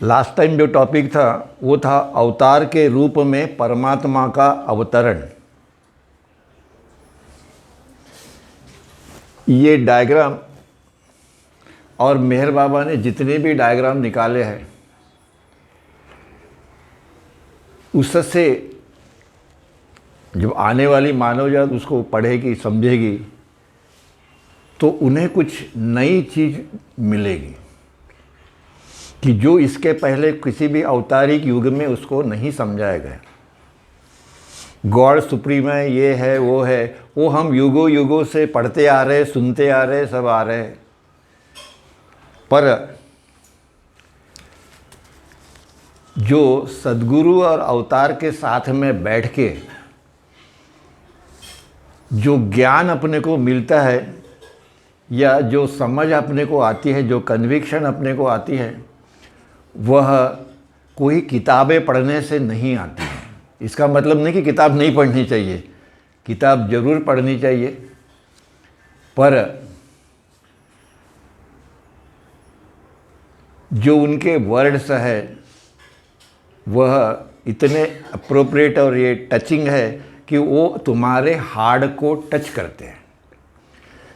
Last time जो topic था वो था अवतार के रूप में परमात्मा का अवतरण। ये डायग्राम और मेहर बाबा ने जितने भी डायग्राम निकाले हैं उससे जब आने वाली मानव जात उसको पढ़ेगी समझेगी तो उन्हें कुछ नई चीज़ मिलेगी कि जो इसके पहले किसी भी अवतारिक युग में उसको नहीं समझाया गया। गॉड सुप्रीम है, ये है, वो हम युगों युगों से पढ़ते आ रहे, सुनते आ रहे, सब आ रहे। पर जो सद्गुरु और अवतार के साथ में बैठ के जो ज्ञान अपने को मिलता है या जो समझ अपने को आती है, जो कन्विक्शन अपने को आती है, वह कोई किताबें पढ़ने से नहीं आती है। इसका मतलब नहीं कि किताब नहीं पढ़नी चाहिए, किताब ज़रूर पढ़नी चाहिए, पर जो उनके वर्ड्स है वह इतने अप्रोप्रिएट और ये टचिंग है कि वो तुम्हारे हार्ट को टच करते हैं।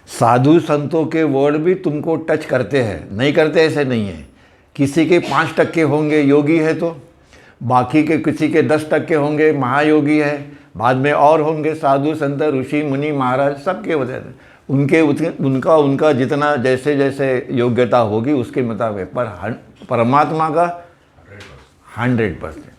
साधु संतों के वर्ड भी तुमको टच करते हैं, नहीं करते ऐसे नहीं है। किसी के 5% होंगे योगी है तो बाकी के किसी के 10% होंगे महायोगी है, बाद में और होंगे साधु संत ऋषि मुनि महाराज, सबके वजह से उनका जितना जैसे जैसे योग्यता होगी उसके मुताबिक। पर परमात्मा का 100%।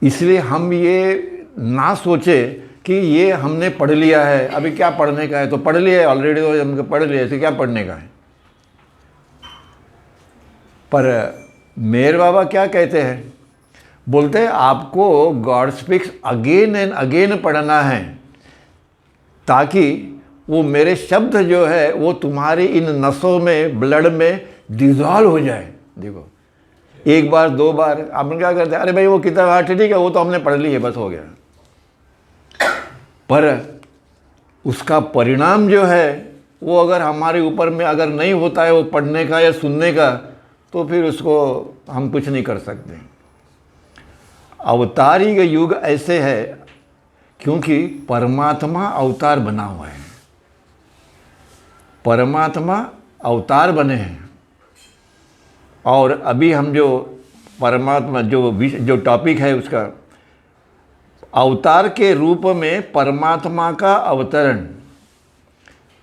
इसलिए हम ये ना सोचे कि ये हमने पढ़ लिया है, अभी क्या पढ़ने का है, तो पढ़ लिया है ऑलरेडी, तो हमने पढ़ लिया है, क्या पढ़ने का है। पर मेहर बाबा क्या कहते हैं, बोलते हैं आपको God speaks again and again पढ़ना है ताकि वो मेरे शब्द जो है वो तुम्हारी इन नसों में, ब्लड में डिजॉल्व हो जाए। देखो, एक बार दो बार अपन क्या करते हैं, अरे भाई वो किताब, हाँ ठीक है, वो तो हमने पढ़ ली है, बस हो गया। पर उसका परिणाम जो है वो अगर हमारे ऊपर में अगर नहीं होता है वो पढ़ने का या सुनने का, तो फिर उसको हम कुछ नहीं कर सकते। अवतारी का युग ऐसे है क्योंकि परमात्मा अवतार बना हुआ है, परमात्मा अवतार बने हैं। और अभी हम जो परमात्मा जो टॉपिक है उसका अवतार के रूप में परमात्मा का अवतरण,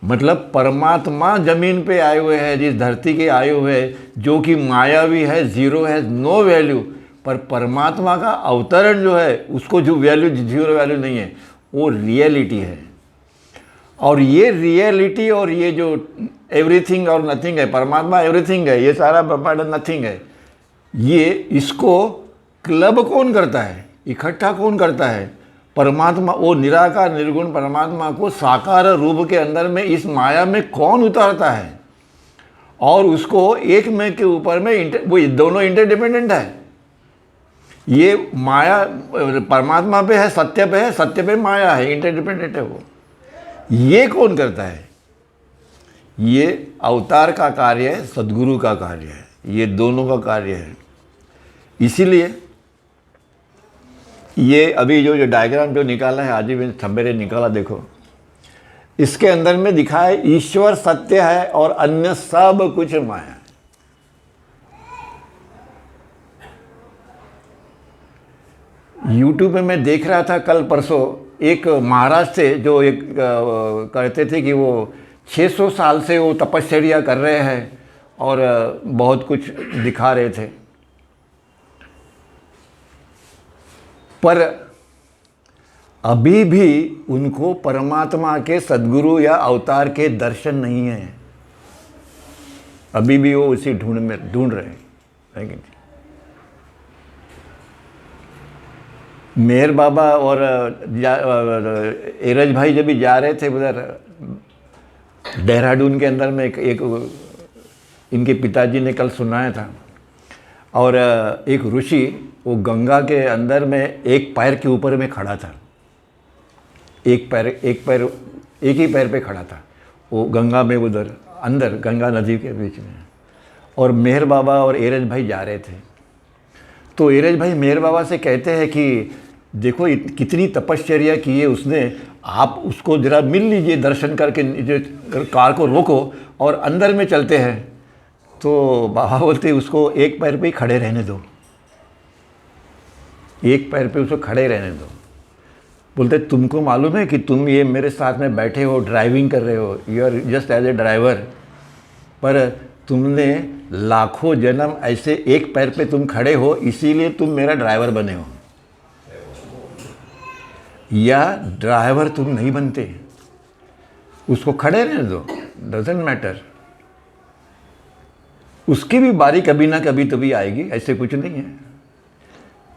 मतलब परमात्मा जमीन पे आए हुए हैं, जिस धरती के आए हुए हैं, जो कि मायावी है, जीरो है, नो वैल्यू, पर परमात्मा का अवतरण जो है उसको जो वैल्यू, जीरो वैल्यू नहीं है, वो रियलिटी है। और ये रियलिटी और ये जो एवरीथिंग और नथिंग है, परमात्मा एवरीथिंग है, ये सारा ब्रह्मांड नथिंग है, ये इसको क्लब कौन करता है, इकट्ठा कौन करता है, परमात्मा। वो निराकार निर्गुण परमात्मा को साकार रूप के अंदर में इस माया में कौन उतारता है और उसको एक में के ऊपर में वो दोनों इंटरडिपेंडेंट है। ये माया परमात्मा पे है, सत्य पे है, सत्य पे माया है, इंटरडिपेंडेंट है वो। ये कौन करता है, ये अवतार का कार्य है, सद्गुरु का कार्य है, ये दोनों का कार्य है। इसीलिए ये अभी जो डायग्राम जो निकाला है, आज ही सवेरे निकाला, देखो इसके अंदर में दिखा है ईश्वर सत्य है और अन्य सब कुछ माया है। यूट्यूब में मैं देख रहा था कल परसों, एक महाराज थे जो एक कहते थे कि वो 600 साल से वो तपस्या कर रहे हैं और बहुत कुछ दिखा रहे थे, पर अभी भी उनको परमात्मा के, सद्गुरु या अवतार के दर्शन नहीं है। अभी भी वो उसी ढूंढ रहे हैं। मेहर बाबा और एरज भाई जब भी जा रहे थे उधर देहरादून के अंदर में, एक इनके पिताजी ने कल सुनाया था, और एक ऋषि वो गंगा के अंदर में एक पैर के ऊपर में खड़ा था, एक ही पैर पे खड़ा था वो गंगा में, उधर अंदर गंगा नदी के बीच में। और मेहर बाबा और एरज भाई जा रहे थे। तो एरज भाई मेहर बाबा से कहते हैं कि देखो कितनी तपश्चर्या की है उसने, आप उसको ज़रा मिल लीजिए, दर्शन करके जो कार को रोको और अंदर में चलते हैं। तो बाबा बोलते उसको एक पैर पे ही खड़े रहने दो, एक पैर पे उसको खड़े रहने दो। बोलते तुमको मालूम है कि तुम ये मेरे साथ में बैठे हो, ड्राइविंग कर रहे हो, you are just as a driver, पर तुमने लाखों जन्म ऐसे एक पैर पे तुम खड़े हो, इसीलिए तुम मेरा ड्राइवर बने हो, या ड्राइवर तुम नहीं बनते। उसको खड़े रहने दो, डजेंट मैटर। उसकी भी बारी कभी ना कभी तो भी आएगी, ऐसे कुछ नहीं है।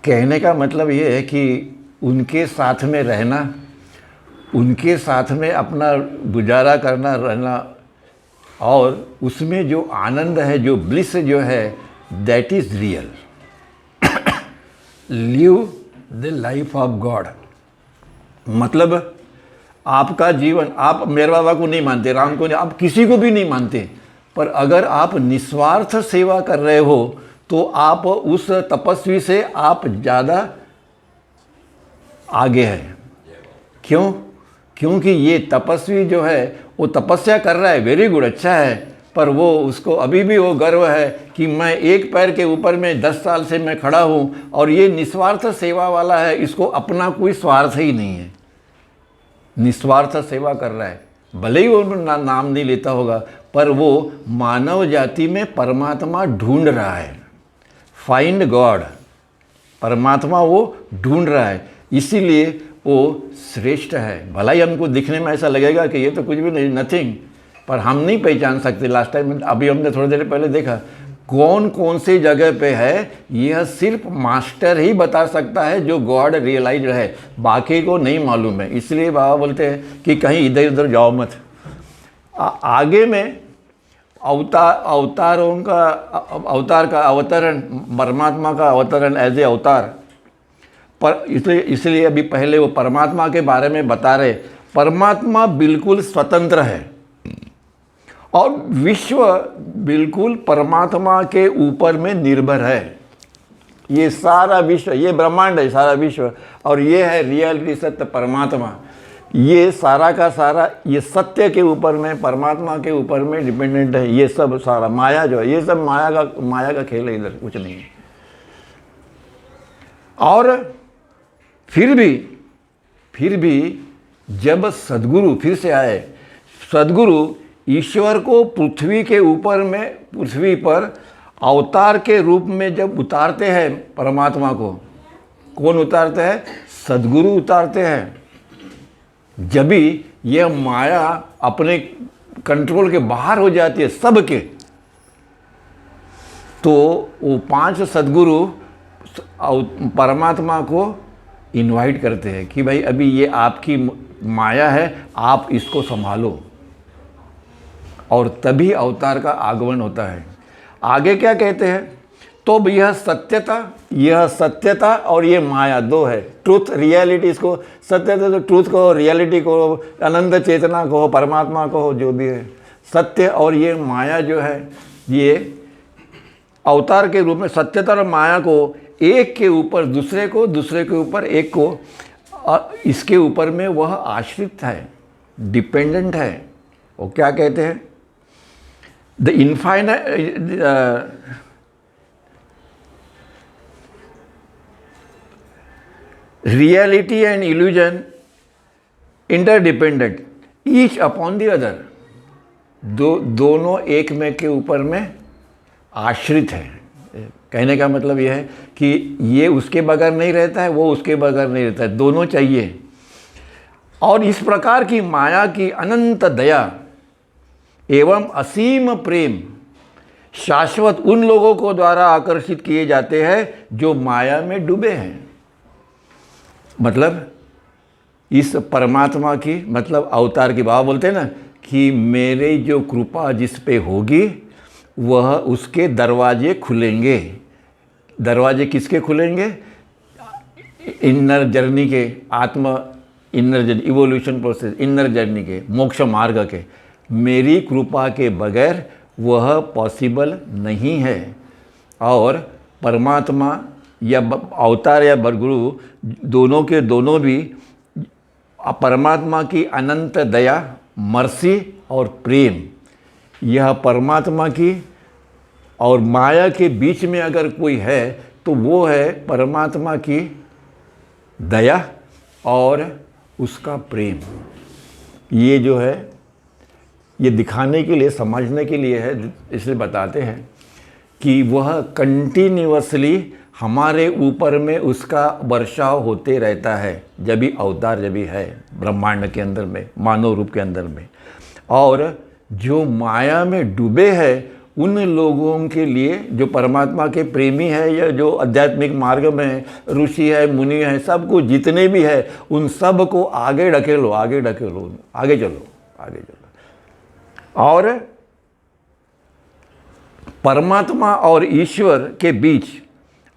कहने का मतलब ये है कि उनके साथ में रहना, उनके साथ में अपना गुजारा करना, रहना, और उसमें जो आनंद है, जो ब्लिस जो है, that is real. Live the life of God. मतलब आपका जीवन, आप मेरे बाबा को नहीं मानते, राम को नहीं, आप किसी को भी नहीं मानते, पर अगर आप निस्वार्थ सेवा कर रहे हो तो आप उस तपस्वी से आप ज़्यादा आगे हैं। क्यों? क्योंकि ये तपस्वी जो है वो तपस्या कर रहा है, वेरी गुड, अच्छा है, पर वो उसको अभी भी वो गर्व है कि मैं एक पैर के ऊपर में 10 साल से मैं खड़ा हूँ, और ये निस्वार्थ सेवा वाला है, इसको अपना कोई स्वार्थ ही नहीं है, निस्वार्थ सेवा कर रहा है। भले ही वो नाम नहीं लेता होगा, पर वो मानव जाति में परमात्मा ढूंढ रहा है, फाइंड गॉड, परमात्मा वो ढूंढ रहा है, इसीलिए वो श्रेष्ठ है। भला ही हमको दिखने में ऐसा लगेगा कि ये तो कुछ भी नहीं, नथिंग, पर हम नहीं पहचान सकते। लास्ट टाइम अभी हमने थोड़ी देर पहले देखा, कौन कौन सी जगह पे है, यह सिर्फ मास्टर ही बता सकता है जो गॉड रियलाइज है, बाकी को नहीं मालूम है। इसलिए बाबा बोलते हैं कि कहीं इधर उधर जाओ मत। आगे में अवतारों का, अवतार का अवतरण, परमात्मा का अवतरण एज ए अवतार, पर इसलिए अभी पहले वो परमात्मा के बारे में बता रहे। परमात्मा बिल्कुल स्वतंत्र है और विश्व बिल्कुल परमात्मा के ऊपर में निर्भर है। ये सारा विश्व, ये ब्रह्मांड है सारा विश्व, और ये है रियलिटी, सत्य परमात्मा। ये सारा का सारा ये सत्य के ऊपर में, परमात्मा के ऊपर में डिपेंडेंट है। ये सब सारा माया जो है, ये सब माया का खेल है, इधर कुछ नहीं है। और फिर भी जब सद्गुरु फिर से आए, सद्गुरु ईश्वर को पृथ्वी के ऊपर में, पृथ्वी पर अवतार के रूप में जब उतारते हैं परमात्मा को, कौन उतारते हैं? सद्गुरु उतारते हैं। जब भी यह माया अपने कंट्रोल के बाहर हो जाती है सबके, तो वो 5 सद्गुरु परमात्मा को इनवाइट करते हैं कि भाई अभी ये आपकी माया है, आप इसको संभालो, और तभी अवतार का आगमन होता है। आगे क्या कहते हैं? तो यह सत्यता और ये माया दो है, ट्रूथ रियलिटी। इसको सत्यता तो ट्रूथ को, रियलिटी को, अनंत चेतना को, परमात्मा को, जो भी है सत्य, और ये माया जो है, ये अवतार के रूप में सत्यता और माया को एक के ऊपर दूसरे को, दूसरे के ऊपर एक को, इसके ऊपर में वह आश्रित है, डिपेंडेंट है। वो क्या कहते हैं? The infinite reality and illusion interdependent, each upon the other. दोनों एक में के ऊपर में आश्रित है। कहने का मतलब यह है कि ये उसके बगैर नहीं रहता है, वो उसके बगैर नहीं रहता है, दोनों चाहिए। और इस प्रकार की माया की अनंत दया एवं असीम प्रेम शाश्वत उन लोगों को द्वारा आकर्षित किए जाते हैं जो माया में डूबे हैं। मतलब इस परमात्मा की, मतलब अवतार की, बाबा बोलते हैं ना कि मेरी जो कृपा जिस पे होगी वह उसके दरवाजे खुलेंगे। दरवाजे किसके खुलेंगे? इनर जर्नी के, आत्मा inner journey, evolution process, inner journey के, मोक्ष मार्ग के। मेरी कृपा के बगैर वह पॉसिबल नहीं है। और परमात्मा या अवतार या बरगुरु दोनों के दोनों भी परमात्मा की अनंत दया, मर्सी और प्रेम, यह परमात्मा की और माया के बीच में अगर कोई है तो वो है परमात्मा की दया और उसका प्रेम। ये जो है ये दिखाने के लिए, समझने के लिए है, इसलिए बताते हैं कि वह कंटिन्यूअसली हमारे ऊपर में उसका वर्षाव होते रहता है, जब भी अवतार जब भी है ब्रह्मांड के अंदर में, मानव रूप के अंदर में। और जो माया में डूबे हैं उन लोगों के लिए, जो परमात्मा के प्रेमी है या जो आध्यात्मिक मार्ग में ऋषि है, मुनि है, सब कुछ जितने भी है, उन सब को आगे ढकेलो, आगे ढकेलो, आगे चलो, आगे चलो। और परमात्मा और ईश्वर के बीच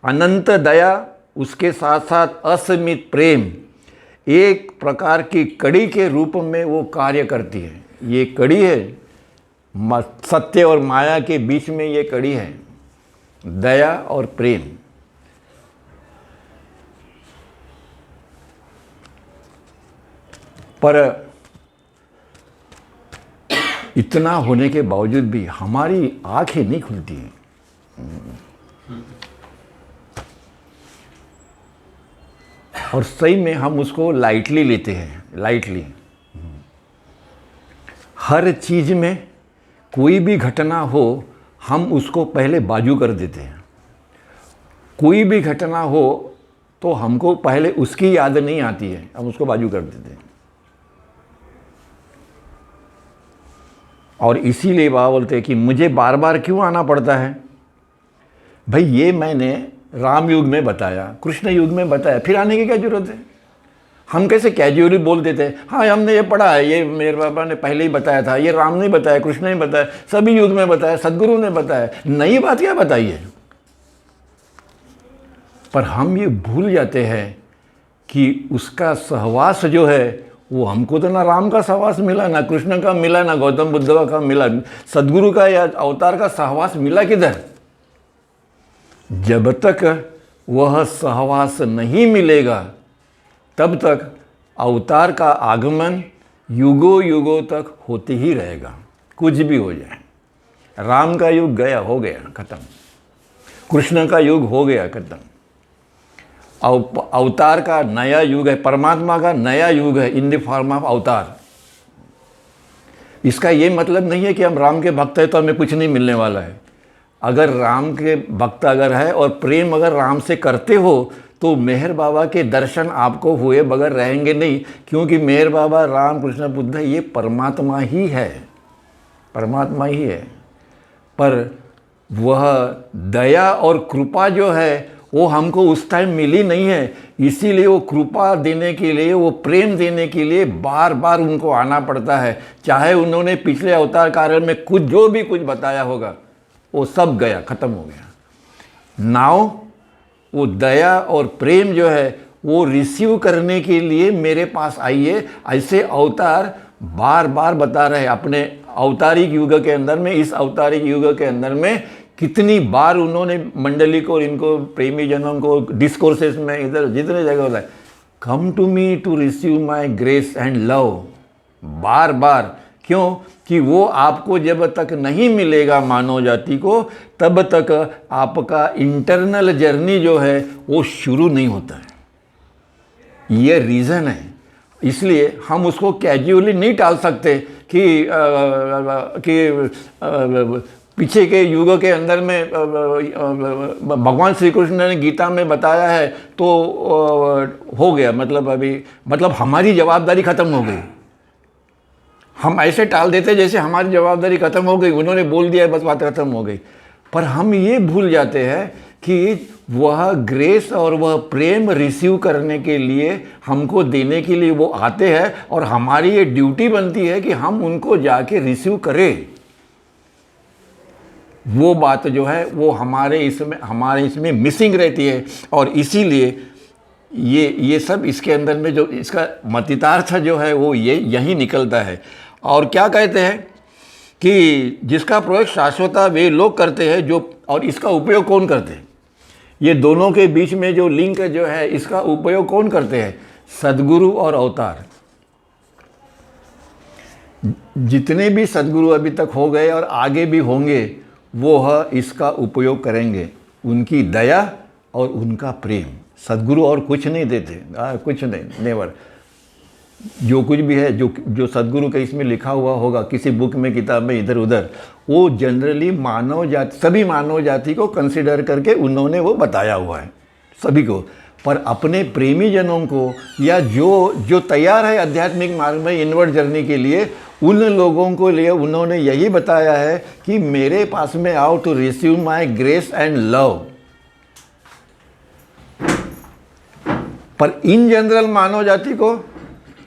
अनंत दया, उसके साथ साथ असीमित प्रेम एक प्रकार की कड़ी के रूप में वो कार्य करती है। ये कड़ी है, सत्य और माया के बीच में ये कड़ी है, दया और प्रेम। पर इतना होने के बावजूद भी हमारी आंखें नहीं खुलती हैं। और सही में हम उसको लाइटली लेते हैं, लाइटली। हर चीज में कोई भी घटना हो हम उसको पहले बाजू कर देते हैं। कोई भी घटना हो तो हमको पहले उसकी याद नहीं आती है, हम उसको बाजू कर देते हैं। और इसीलिए बाबा बोलते हैं कि मुझे बार बार क्यों आना पड़ता है। भाई ये मैंने राम युग में बताया, कृष्ण युग में बताया, फिर आने की क्या जरूरत है। हम कैसे कैजुअली बोल देते हैं, हाँ हमने ये पढ़ा है, ये मेरे बाबा ने पहले ही बताया था, ये राम ने बताया, कृष्ण ने बताया, सभी युग में बताया, सदगुरु ने बताया, नई बात क्या बताई है। पर हम ये भूल जाते हैं कि उसका सहवास जो है वो हमको तो ना राम का सहवास मिला, ना कृष्ण का मिला, ना गौतम बुद्ध का मिला, सदगुरु का या अवतार का सहवास मिला किधर। जब तक वह सहवास नहीं मिलेगा तब तक अवतार का आगमन युगों युगों तक होते ही रहेगा, कुछ भी हो जाए। राम का युग गया, हो गया, खत्म। कृष्ण का युग हो गया, खत्म। अवतार का नया युग है, परमात्मा का नया युग है इन द फॉर्म ऑफ अवतार। इसका ये मतलब नहीं है कि हम राम के भक्त हैं तो हमें कुछ नहीं मिलने वाला है। अगर राम के भक्त अगर है और प्रेम अगर राम से करते हो तो मेहर बाबा के दर्शन आपको हुए बगैर रहेंगे नहीं, क्योंकि मेहर बाबा, राम, कृष्ण, बुद्ध ये परमात्मा ही है, परमात्मा ही है। पर वह दया और कृपा जो है वो हमको उस टाइम मिली नहीं है, इसीलिए वो कृपा देने के लिए, वो प्रेम देने के लिए बार बार उनको आना पड़ता है। चाहे उन्होंने पिछले अवतार कार्य में कुछ जो भी कुछ बताया होगा वो सब गया, ख़त्म हो गया। नाउ वो दया और प्रेम जो है वो रिसीव करने के लिए मेरे पास आइए। ऐसे अवतार बार बार बता रहे अपने अवतारिक युग के अंदर में, इस अवतारिक युग के अंदर में कितनी बार उन्होंने मंडली को, इनको प्रेमी जनों को डिस्कोर्सेस में इधर जितने जगह होता है, come to me to receive my grace and love, बार बार। क्यों? कि वो आपको जब तक नहीं मिलेगा मानव जाति को, तब तक आपका इंटरनल जर्नी जो है वो शुरू नहीं होता है। ये रीज़न है। इसलिए हम उसको कैजुअली नहीं टाल सकते कि पीछे के युगों के अंदर में भगवान श्री कृष्ण ने गीता में बताया है तो हो गया, मतलब हमारी जवाबदारी ख़त्म हो गई। हम ऐसे टाल देते जैसे हमारी जवाबदारी ख़त्म हो गई, उन्होंने बोल दिया बस बात ख़त्म हो गई। पर हम ये भूल जाते हैं कि वह ग्रेस और वह प्रेम रिसीव करने के लिए, हमको देने के लिए वो आते हैं, और हमारी ये ड्यूटी बनती है कि हम उनको जाके रिसीव करें। वो बात जो है वो हमारे इसमें मिसिंग रहती है। और इसीलिए ये सब इसके अंदर में जो इसका मतितार्थ जो है वो यही निकलता है। और क्या कहते हैं कि जिसका प्रयोग शाश्वता वे लोग करते हैं जो, और इसका उपयोग कौन करते हैं? ये दोनों के बीच में जो लिंक जो है, इसका उपयोग कौन करते हैं? सद्गुरु और अवतार। जितने भी सद्गुरु अभी तक हो गए और आगे भी होंगे, वो इसका उपयोग करेंगे। उनकी दया और उनका प्रेम, सद्गुरु और कुछ नहीं देते, कुछ नहीं, नेवर। जो कुछ भी है, जो सद्गुरु का इसमें लिखा हुआ होगा किसी बुक में, किताब में, इधर उधर, वो जनरली मानव जाति, सभी मानव जाति को कंसिडर करके उन्होंने वो बताया हुआ है सभी को। पर अपने प्रेमी जनों को, या जो तैयार है आध्यात्मिक मार्ग में इनवर्ड जर्नी के लिए, उन लोगों को लिए उन्होंने यही बताया है कि मेरे पास में आओ to receive my grace and love. पर इन जनरल मानव जाति को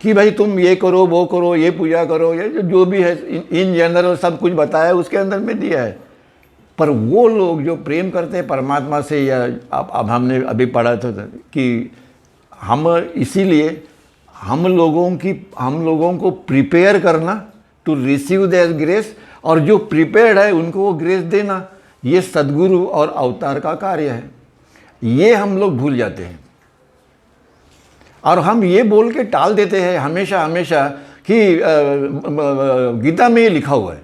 कि भाई तुम ये करो, वो करो, ये पूजा करो, ये जो भी है, इन जनरल सब कुछ बताया है, उसके अंदर में दिया है। पर वो लोग जो प्रेम करते हैं परमात्मा से, या अब हमने अभी पढ़ा था कि हम, इसीलिए हम लोगों को प्रिपेयर करना टू रिसीव दैट ग्रेस, और जो प्रिपेयर्ड है उनको वो ग्रेस देना, ये सद्गुरु और अवतार का कार्य है। ये हम लोग भूल जाते हैं और हम ये बोल के टाल देते हैं हमेशा हमेशा कि गीता में ये लिखा हुआ है।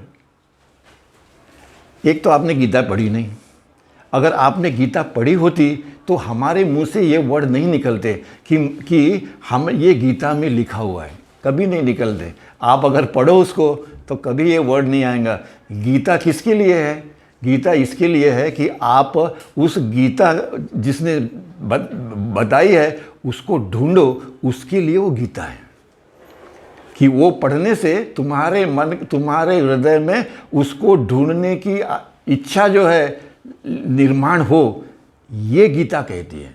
एक तो आपने गीता पढ़ी नहीं। अगर आपने गीता पढ़ी होती तो हमारे मुंह से ये वर्ड नहीं निकलते कि हम, ये गीता में लिखा हुआ है, कभी नहीं निकलते। आप अगर पढ़ो उसको तो कभी ये वर्ड नहीं आएगा। गीता किसके लिए है? गीता इसके लिए है कि आप उस गीता जिसने बताई है उसको ढूंढो, उसके लिए वो गीता है। कि वो पढ़ने से तुम्हारे मन, तुम्हारे हृदय में उसको ढूंढने की इच्छा जो है निर्माण हो, ये गीता कहती है।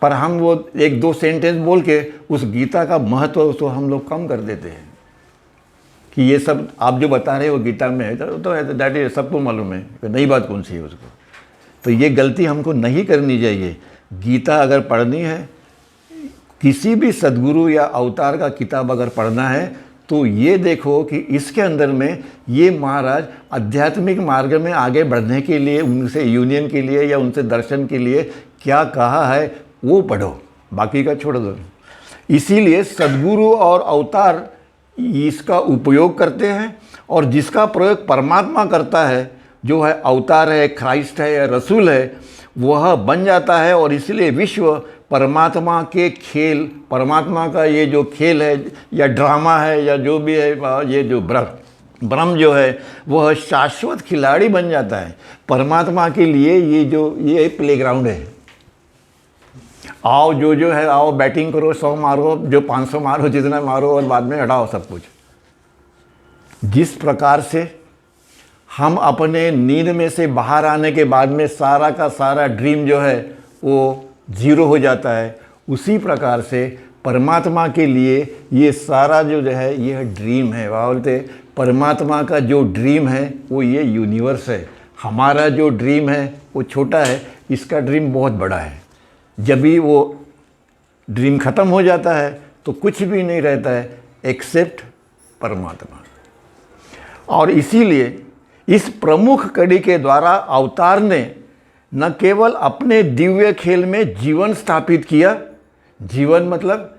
पर हम वो एक दो सेंटेंस बोल के उस गीता का महत्व तो हम लोग कम कर देते हैं कि ये सब आप जो बता रहे हो गीता में है, तो दैट इज सबको मालूम है, नई बात कौन सी है उसको। तो ये गलती हमको नहीं करनी चाहिए। गीता अगर पढ़नी है, किसी भी सद्गुरु या अवतार का किताब अगर पढ़ना है, तो ये देखो कि इसके अंदर में ये महाराज आध्यात्मिक मार्ग में आगे बढ़ने के लिए, उनसे यूनियन के लिए या उनसे दर्शन के लिए क्या कहा है वो पढ़ो, बाकी का छोड़ दो। इसीलिए सद्गुरु और अवतार इसका उपयोग करते हैं, और जिसका प्रयोग परमात्मा करता है, जो है अवतार है, क्राइस्ट है या रसूल है, वह बन जाता है। और इसलिए विश्व परमात्मा के खेल, परमात्मा का ये जो खेल है या ड्रामा है या जो भी है, ये जो ब्रह्म जो है वह शाश्वत खिलाड़ी बन जाता है परमात्मा के लिए। ये प्लेग्राउंड है। आओ जो है, आओ बैटिंग करो, 100 मारो, जो 500 मारो, जितना मारो, और बाद में हटाओ सब कुछ। जिस प्रकार से हम अपने नींद में से बाहर आने के बाद में सारा का सारा ड्रीम जो है वो जीरो हो जाता है, उसी प्रकार से परमात्मा के लिए ये सारा जो है ये ड्रीम है। वह बोलते परमात्मा का जो ड्रीम है वो ये यूनिवर्स है। हमारा जो ड्रीम है वो छोटा है, इसका ड्रीम बहुत बड़ा है। जब भी वो ड्रीम ख़त्म हो जाता है तो कुछ भी नहीं रहता है एक्सेप्ट परमात्मा। और इसीलिए इस प्रमुख कड़ी के द्वारा अवतार ने न केवल अपने दिव्य खेल में जीवन स्थापित किया, जीवन मतलब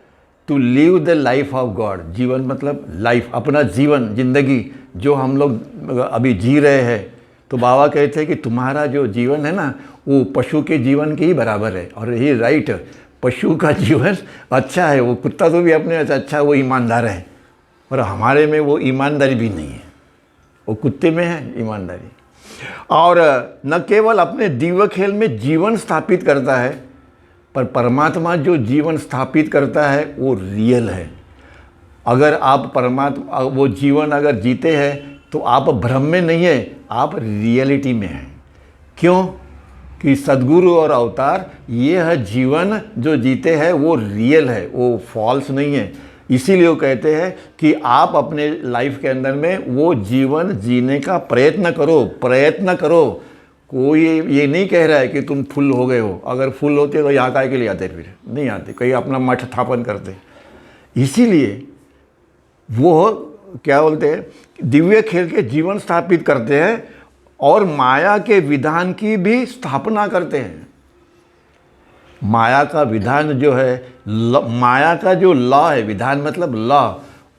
to live the life of God, जीवन मतलब लाइफ, अपना जीवन, जिंदगी जो हम लोग अभी जी रहे हैं। तो बाबा कहते हैं कि तुम्हारा जो जीवन है ना वो पशु के जीवन के ही बराबर है। और ये राइट, पशु का जीवन अच्छा है, वो कुत्ता तो भी अपने अच्छा, वो ईमानदार है, और हमारे में वो ईमानदारी भी नहीं है, वो कुत्ते में है ईमानदारी। और न केवल अपने दिव्य खेल में जीवन स्थापित करता है, पर परमात्मा जो जीवन स्थापित करता है वो रियल है। अगर आप परमात्मा वो जीवन अगर जीते हैं तो आप भ्रम में नहीं है, आप रियलिटी में हैं। क्यों? कि सद्गुरु और अवतार ये है जीवन जो जीते हैं वो रियल है, वो फॉल्स नहीं है। इसीलिए वो कहते हैं कि आप अपने लाइफ के अंदर में वो जीवन जीने का प्रयत्न करो। कोई ये नहीं कह रहा है कि तुम फुल हो गए हो। अगर फुल होते तो यहाँ काहे के लिए आते? फिर नहीं आते, कहीं अपना मठ स्थापन करते। इसीलिए वो क्या बोलते हैं दिव्य खेल के जीवन स्थापित करते हैं और माया के विधान की भी स्थापना करते हैं। माया का विधान जो है, माया का जो लॉ है, विधान मतलब लॉ,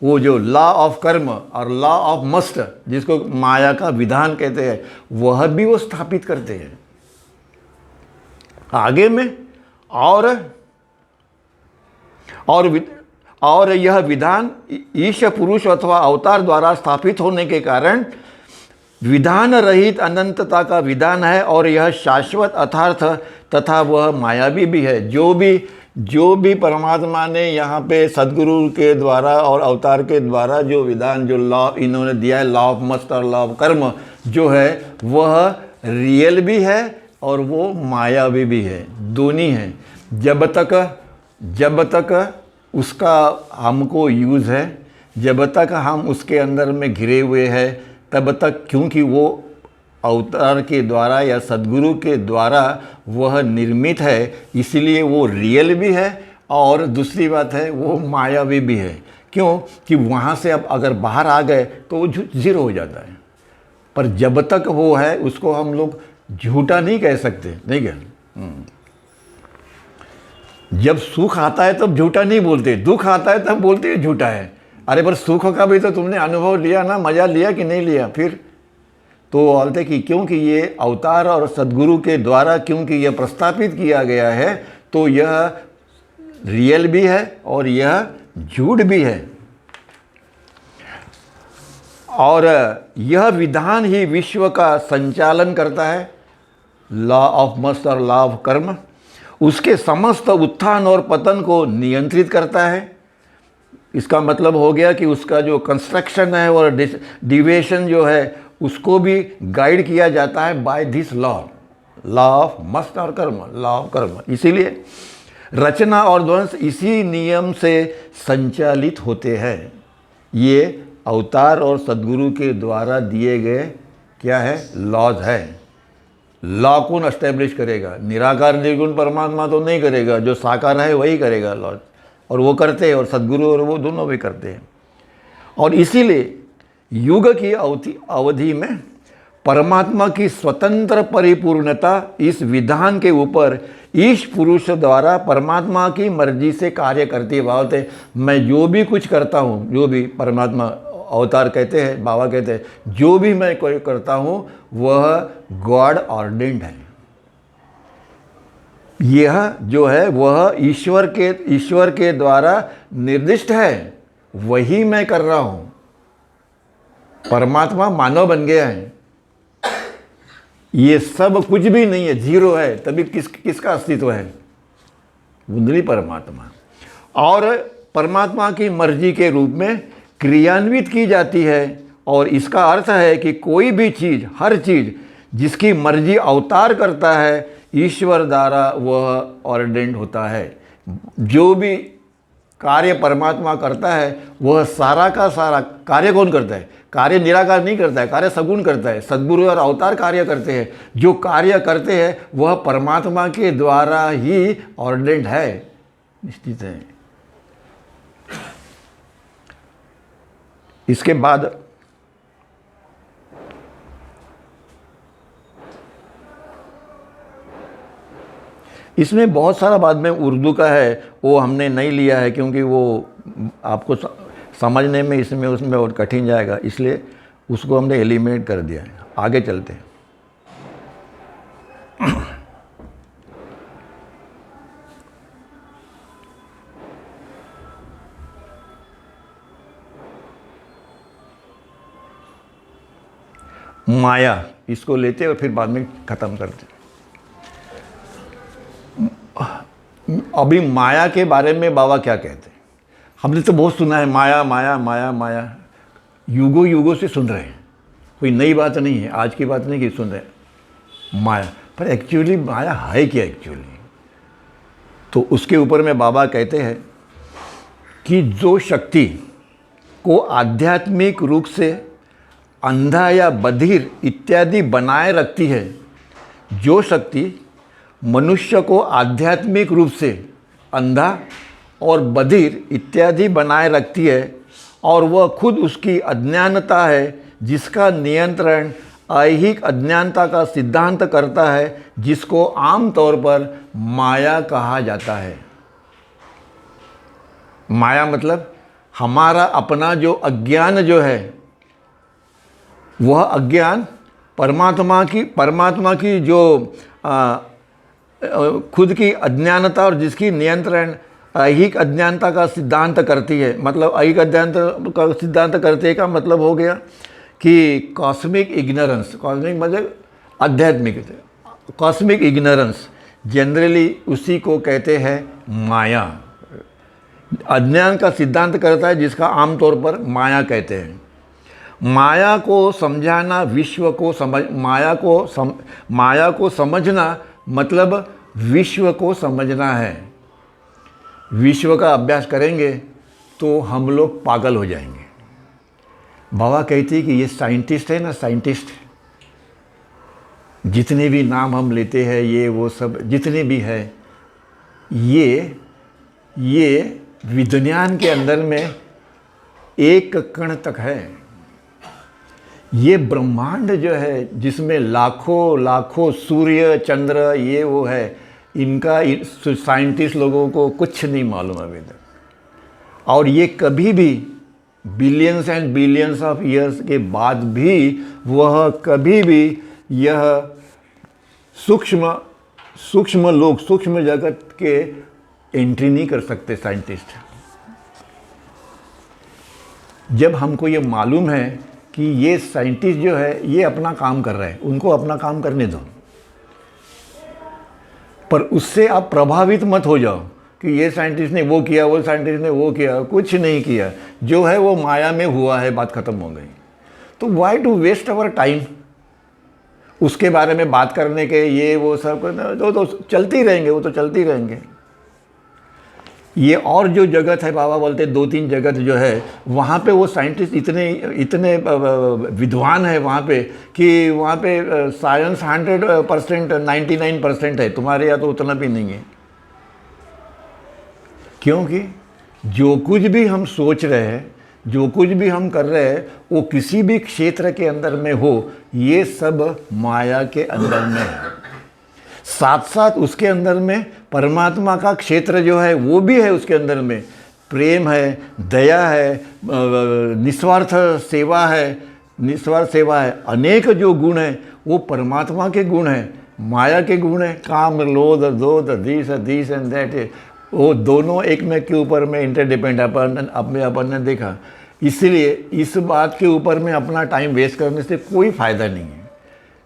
वो जो लॉ ऑफ कर्म और लॉ ऑफ मस्ट, जिसको माया का विधान कहते हैं, वह भी वो स्थापित करते हैं आगे में। और यह विधान ईश पुरुष अथवा अवतार द्वारा स्थापित होने के कारण विधान रहित अनंतता का विधान है और यह शाश्वत अर्थार्थ तथा वह मायावी भी है। जो भी परमात्मा ने यहाँ पे सदगुरु के द्वारा और अवतार के द्वारा जो विधान, जो लॉ इन्होंने दिया है, लॉ ऑफ मस्ट और लॉ ऑफ कर्म जो है, वह रियल भी है और वो मायावी भी है, दोनों हैं। जब तक उसका हमको यूज़ है, जब तक हम उसके अंदर में घिरे हुए हैं, तब तक, क्योंकि वो अवतार के द्वारा या सदगुरु के द्वारा वह निर्मित है, इसलिए वो रियल भी है और दूसरी बात है वो मायावी भी है। क्यों? कि वहाँ से अब अगर बाहर आ गए तो वो जीरो हो जाता है। पर जब तक वो है उसको हम लोग झूठा नहीं कह सकते, नहीं क्या? जब सुख आता है तब झूठा नहीं बोलते, दुख आता है तब बोलते हैं झूठा है। अरे पर सुख का भी तो तुमने अनुभव लिया ना, मज़ा लिया कि नहीं लिया? फिर तो बोलते कि क्योंकि ये अवतार और सदगुरु के द्वारा क्योंकि यह प्रस्तापित किया गया है, तो यह रियल भी है और यह झूठ भी है। और यह विधान ही विश्व का संचालन करता है, लॉ ऑफ मस्ट और लॉ ऑफ कर्म, उसके समस्त उत्थान और पतन को नियंत्रित करता है। इसका मतलब हो गया कि उसका जो कंस्ट्रक्शन है और डिविएशन जो है, उसको भी गाइड किया जाता है by this law of must और कर्म, लॉ ऑफ कर्म। इसीलिए रचना और ध्वंस इसी नियम से संचालित होते हैं। ये अवतार और सदगुरु के द्वारा दिए गए क्या है, लॉज है। लॉ कौन एस्टेब्लिश करेगा? निराकार निर्गुण परमात्मा तो नहीं करेगा, जो साकार है वही करेगा लॉज, और वो करते हैं, और सदगुरु और वो दोनों भी करते हैं। और इसीलिए युग की अवधि में परमात्मा की स्वतंत्र परिपूर्णता इस विधान के ऊपर ईश पुरुष द्वारा परमात्मा की मर्जी से कार्य करती है। बात है, मैं जो भी कुछ करता हूँ, जो भी परमात्मा अवतार कहते हैं, बाबा कहते हैं, जो भी मैं कोई करता हूँ वह गॉड ऑर्डेंड है। यह जो है वह ईश्वर के द्वारा निर्दिष्ट है, वही मैं कर रहा हूँ। परमात्मा मानव बन गया है, ये सब कुछ भी नहीं है, जीरो है, तभी किसका अस्तित्व है? वही परमात्मा। और परमात्मा की मर्जी के रूप में क्रियान्वित की जाती है। और इसका अर्थ है कि कोई भी चीज़, हर चीज़ जिसकी मर्जी अवतार करता है, ईश्वर द्वारा वह ऑर्डेंड होता है। जो भी कार्य परमात्मा करता है, वह सारा का सारा कार्य कौन करता है? कार्य निराकार नहीं करता है, कार्य सगुण करता है। सद्गुरु और अवतार कार्य करते हैं। जो कार्य करते हैं वह परमात्मा के द्वारा ही ऑर्डेंड है, निश्चित है। इसके बाद इसमें बहुत सारा बाद में उर्दू का है, वो हमने नहीं लिया है क्योंकि वो आपको समझने में इसमें उसमें और कठिन जाएगा, इसलिए उसको हमने एलिमिनेट कर दिया है। आगे चलते हैं। माया, इसको लेते और फिर बाद में ख़त्म करते। अभी माया के बारे में बाबा क्या कहते हैं? हमने तो बहुत सुना है, माया माया माया माया, युगों युगों से सुन रहे हैं, कोई नई बात नहीं है, आज की बात नहीं कि सुन रहे हैं माया। पर एक्चुअली माया है क्या एक्चुअली? तो उसके ऊपर में बाबा कहते हैं कि जो शक्ति को आध्यात्मिक रूप से अंधा या बधिर इत्यादि बनाए रखती है, जो शक्ति मनुष्य को आध्यात्मिक रूप से अंधा और बधिर इत्यादि बनाए रखती है, और वह खुद उसकी अज्ञानता है जिसका नियंत्रण ऐहिक अज्ञानता का सिद्धांत करता है, जिसको आमतौर पर माया कहा जाता है। माया मतलब हमारा अपना जो अज्ञान जो है, वह अज्ञान परमात्मा की जो खुद की अज्ञानता और जिसकी नियंत्रण ऐहिक अज्ञानता का सिद्धांत करती है। मतलब ऐहिक अज्ञानता का सिद्धांत करते का मतलब हो गया कि कॉस्मिक इग्नोरेंस, कॉस्मिक मतलब आध्यात्मिक, कॉस्मिक इग्नोरेंस जनरली उसी को कहते हैं माया। अज्ञान का सिद्धांत करता है जिसका आमतौर पर माया कहते हैं। माया को समझाना, विश्व को समझ, माया को समझना मतलब विश्व को समझना है। विश्व का अभ्यास करेंगे तो हम लोग पागल हो जाएंगे। बाबा कहती है कि ये साइंटिस्ट है ना, साइंटिस्ट जितने भी नाम हम लेते हैं, ये वो सब जितने भी है, ये विज्ञान के अंदर में एक कण तक है। ये ब्रह्मांड जो है जिसमें लाखों लाखों सूर्य चंद्र ये वो है, इनका साइंटिस्ट लोगों को कुछ नहीं मालूम अभी तक। और ये कभी भी billions and billions of years के बाद भी वह कभी भी यह सूक्ष्म लोग, सूक्ष्म जगत के एंट्री नहीं कर सकते साइंटिस्ट। जब हमको ये मालूम है कि ये साइंटिस्ट जो है ये अपना काम कर रहे हैं, उनको अपना काम करने दो, पर उससे आप प्रभावित मत हो जाओ कि ये साइंटिस्ट ने वो किया, वो साइंटिस्ट ने वो किया। कुछ नहीं किया, जो है वो माया में हुआ है, बात खत्म हो गई। तो why to waste our time उसके बारे में बात करने के, ये वो सब तो चलती रहेंगे, वो तो चलती रहेंगे। ये और जो जगत है, बाबा बोलते 2-3 जगत जो है, वहाँ पे वो साइंटिस्ट इतने विद्वान है वहाँ पे कि वहाँ पे साइंस 100%, 99% है। तुम्हारे यहाँ तो उतना भी नहीं है, क्योंकि जो कुछ भी हम सोच रहे हैं, जो कुछ भी हम कर रहे हैं, वो किसी भी क्षेत्र के अंदर में हो, ये सब माया के अंदर में है। साथ साथ उसके अंदर में परमात्मा का क्षेत्र जो है वो भी है। उसके अंदर में प्रेम है, दया है, निस्वार्थ सेवा है, अनेक जो गुण है वो परमात्मा के गुण हैं, माया के गुण हैं। काम, लोध, दोध, दिस एंड दैट, वो दोनों एक में के ऊपर में इंटरडिपेंड अपन ने देखा। इसलिए इस बात के ऊपर में अपना टाइम वेस्ट करने से कोई फ़ायदा नहीं है।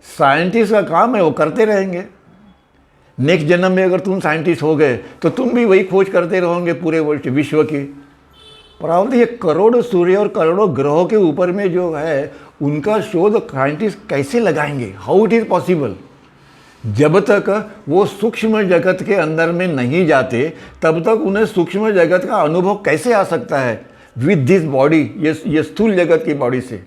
साइंटिस्ट का काम है, वो करते रहेंगे। नेक्स्ट जन्म में अगर तुम साइंटिस्ट हो गए तो तुम भी वही खोज करते रहोगे पूरे विश्व की। पर ये करोड़ों सूर्य और करोड़ों ग्रहों के ऊपर में जो है उनका शोध साइंटिस्ट कैसे लगाएंगे? How it is possible? जब तक वो सूक्ष्म जगत के अंदर में नहीं जाते तब तक उन्हें सूक्ष्म जगत का अनुभव कैसे आ सकता है विद दिस बॉडी, ये स्थूल जगत की बॉडी से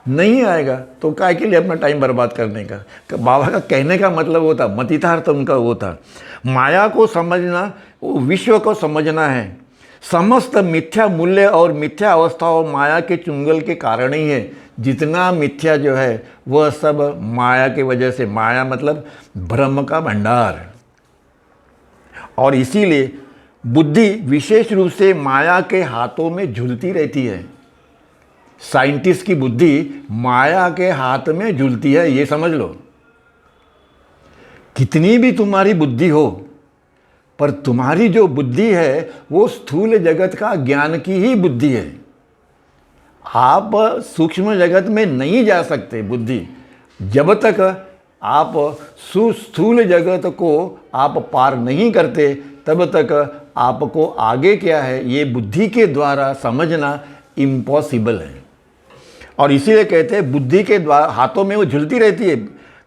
नहीं आएगा। तो काय के लिए अपना टाइम बर्बाद करने का? बाबा का कहने का मतलब वो था, मतितार्थ उनका वो था, माया को समझना, वो विश्व को समझना है। समस्त मिथ्या मूल्य और मिथ्या अवस्थाओं माया के चुंगल के कारण ही है। जितना मिथ्या जो है वह सब माया की वजह से, माया मतलब ब्रह्म का भंडार। और इसीलिए बुद्धि विशेष रूप से माया के हाथों में झूलती रहती है। साइंटिस्ट की बुद्धि माया के हाथ में झूलती है, ये समझ लो। कितनी भी तुम्हारी बुद्धि हो, पर तुम्हारी जो बुद्धि है वो स्थूल जगत का ज्ञान की ही बुद्धि है। आप सूक्ष्म जगत में नहीं जा सकते बुद्धि, जब तक आप स्थूल जगत को आप पार नहीं करते तब तक आपको आगे क्या है ये बुद्धि के द्वारा समझना इम्पॉसिबल है। और इसीलिए कहते हैं बुद्धि के द्वारा हाथों में वो झूलती रहती है,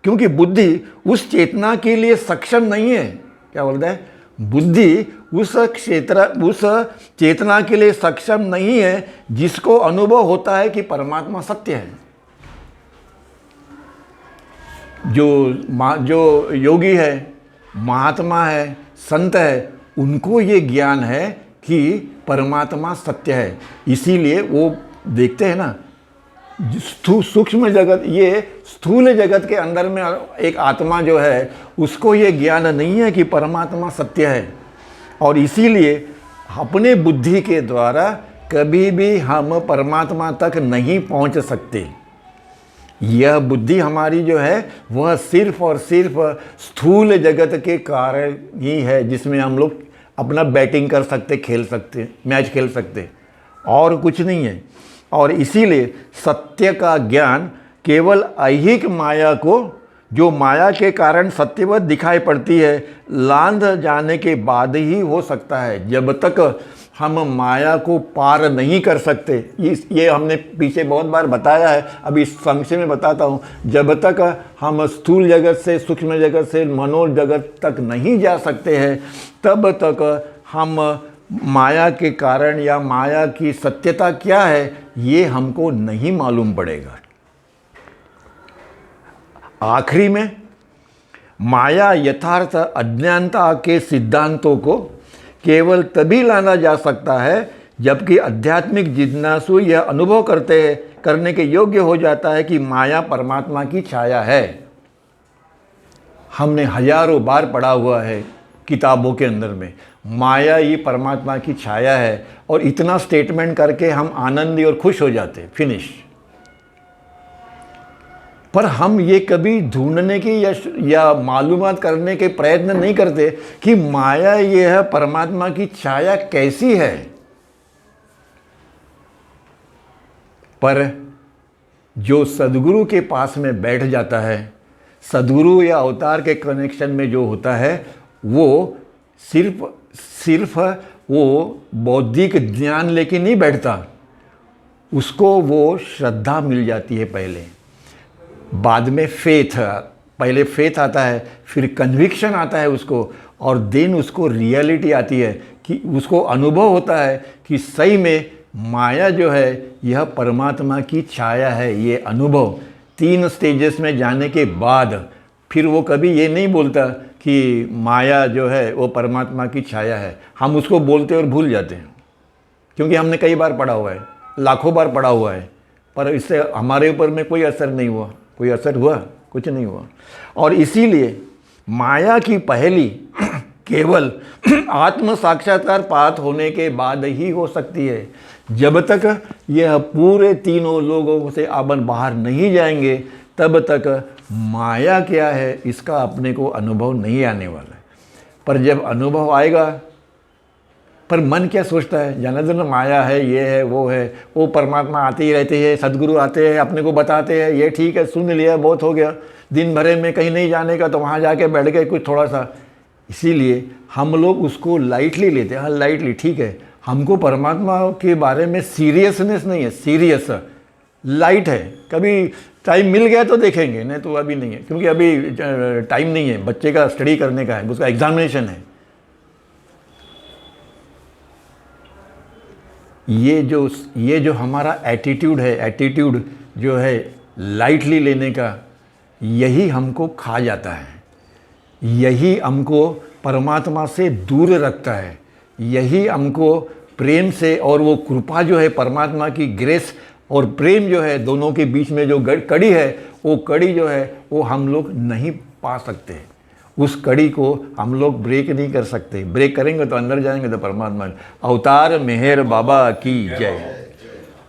क्योंकि बुद्धि उस चेतना के लिए सक्षम नहीं है। क्या बोलते हैं? बुद्धि उस चेतना के लिए सक्षम नहीं है जिसको अनुभव होता है कि परमात्मा सत्य है। जो योगी है, महात्मा है, संत है, उनको ये ज्ञान है कि परमात्मा सत्य है। इसीलिए वो देखते हैं ना, सूक्ष्म जगत, ये स्थूल जगत के अंदर में एक आत्मा जो है उसको ये ज्ञान नहीं है कि परमात्मा सत्य है। और इसीलिए अपने बुद्धि के द्वारा कभी भी हम परमात्मा तक नहीं पहुंच सकते। यह बुद्धि हमारी जो है वह सिर्फ और सिर्फ स्थूल जगत के कारण ही है, जिसमें हम लोग अपना बैटिंग कर सकते, खेल सकते, मैच खेल सकते, और कुछ नहीं है। और इसीलिए सत्य का ज्ञान केवल ऐहिक माया को, जो माया के कारण सत्यवत दिखाई पड़ती है, लांघ जाने के बाद ही हो सकता है। जब तक हम माया को पार नहीं कर सकते, ये हमने पीछे बहुत बार बताया है, अभी संक्षेप में बताता हूँ। जब तक हम स्थूल जगत से, सूक्ष्म जगत से, मनोजगत तक नहीं जा सकते हैं, तब तक हम माया के कारण या माया की सत्यता क्या है ये हमको नहीं मालूम पड़ेगा। आखिरी में माया यथार्थ अज्ञानता के सिद्धांतों को केवल तभी लाना जा सकता है जबकि आध्यात्मिक जिज्ञासु यह अनुभव करने के योग्य हो जाता है कि माया परमात्मा की छाया है। हमने हजारों बार पढ़ा हुआ है किताबों के अंदर में, माया ये परमात्मा की छाया है, और इतना स्टेटमेंट करके हम आनंदी और खुश हो जाते, फिनिश। पर हम ये कभी ढूंढने की या मालूमात करने के प्रयत्न नहीं करते कि माया ये है परमात्मा की छाया कैसी है। पर जो सद्गुरु के पास में बैठ जाता है, सद्गुरु या अवतार के कनेक्शन में जो होता है, वो सिर्फ वो बौद्धिक ज्ञान लेके नहीं बैठता, उसको वो श्रद्धा मिल जाती है पहले, बाद में फेथ, पहले फेथ आता है, फिर कन्विक्शन आता है उसको, और देन उसको रियलिटी आती है कि उसको अनुभव होता है कि सही में माया जो है यह परमात्मा की छाया है। ये अनुभव 3 स्टेजेस में जाने के बाद फिर वो कभी ये नहीं बोलता कि माया जो है वो परमात्मा की छाया है। हम उसको बोलते और भूल जाते हैं, क्योंकि हमने कई बार पढ़ा हुआ है, लाखों बार पढ़ा हुआ है, पर इससे हमारे ऊपर में कोई असर नहीं हुआ। कोई असर हुआ? कुछ नहीं हुआ। और इसीलिए माया की पहली केवल आत्म साक्षात्कार प्राप्त होने के बाद ही हो सकती है। जब तक यह पूरे तीनों लोगों से अपन बाहर नहीं जाएंगे, तब तक माया क्या है इसका अपने को अनुभव नहीं आने वाला है। पर जब अनुभव आएगा, पर मन क्या सोचता है, जाना तो ना माया है, ये है, वो परमात्मा आते ही रहते हैं, सदगुरु आते हैं, अपने को बताते हैं, ये ठीक है, सुन लिया, बहुत हो गया, दिन भरे में कहीं नहीं जाने का तो वहाँ जाके बैठ गए कुछ थोड़ा सा। इसीलिए हम लोग उसको लाइटली लेते हैं। हाँ, लाइटली ठीक है, हमको परमात्मा के बारे में सीरियसनेस नहीं है, सीरियस लाइट है। कभी टाइम मिल गया तो देखेंगे, नहीं तो अभी नहीं है, क्योंकि अभी टाइम नहीं है, बच्चे का स्टडी करने का है, उसका एग्जामिनेशन है। ये जो हमारा एटीट्यूड है, एटीट्यूड जो है लाइटली लेने का, यही हमको खा जाता है, यही हमको परमात्मा से दूर रखता है, यही हमको प्रेम से, और वो कृपा जो है परमात्मा की ग्रेस और प्रेम जो है दोनों के बीच में जो कड़ी है, वो कड़ी जो है वो हम लोग नहीं पा सकते। उस कड़ी को हम लोग ब्रेक नहीं कर सकते। ब्रेक करेंगे तो अंदर जाएंगे तो परमात्मा। अवतार मेहर बाबा की जय।